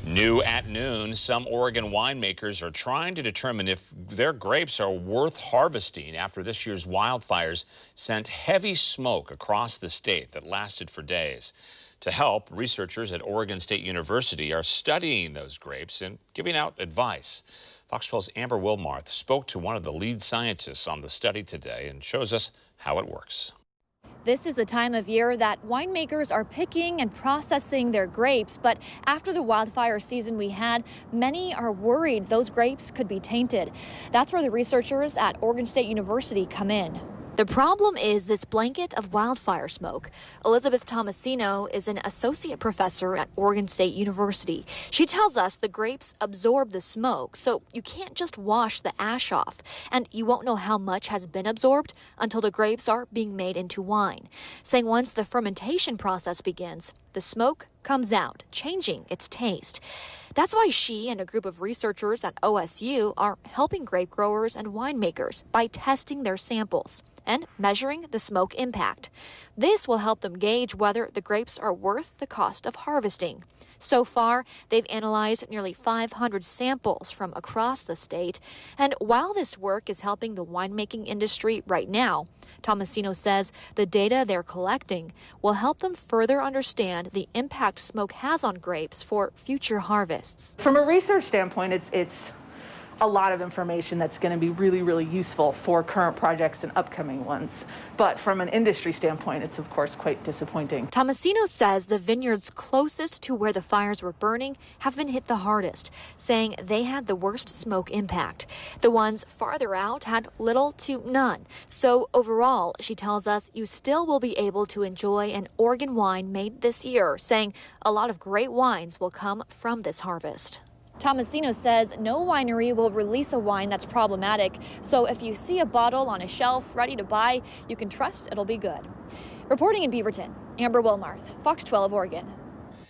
New at noon, some Oregon winemakers are trying to determine if their grapes are worth harvesting after this year's wildfires sent heavy smoke across the state that lasted for days. To help, researchers at Oregon State University are studying those grapes and giving out advice. Fox 12's Amber Wilmarth spoke to one of the lead scientists on the study today and shows us how it works. This is the time of year that winemakers are picking and processing their grapes, but after the wildfire season we had, many are worried those grapes could be tainted. That's where the researchers at Oregon State University come in. The problem is this blanket of wildfire smoke. Elizabeth Tomasino is an associate professor at Oregon State University. She tells us the grapes absorb the smoke, so you can't just wash the ash off. And you won't know how much has been absorbed until the grapes are being made into wine. Saying once the fermentation process begins, the smoke comes out, changing its taste. That's why she and a group of researchers at OSU are helping grape growers and winemakers by testing their samples and measuring the smoke impact. This will help them gauge whether the grapes are worth the cost of harvesting. So far, they've analyzed nearly 500 samples from across the state. And while this work is helping the winemaking industry right now, Tomasino says the data they're collecting will help them further understand the impact smoke has on grapes for future harvests. From a research standpoint, it's a lot of information that's going to be really useful for current projects and upcoming ones. But from an industry standpoint, it's of course quite disappointing. Tomasino says the vineyards closest to where the fires were burning have been hit the hardest, saying they had the worst smoke impact. The ones farther out had little to none. So overall, she tells us you still will be able to enjoy an Oregon wine made this year, saying a lot of great wines will come from this harvest. Tomasino says no winery will release a wine that's problematic, so if you see a bottle on a shelf ready to buy, you can trust it'll be good. Reporting in Beaverton, Amber Wilmarth, Fox 12 Oregon.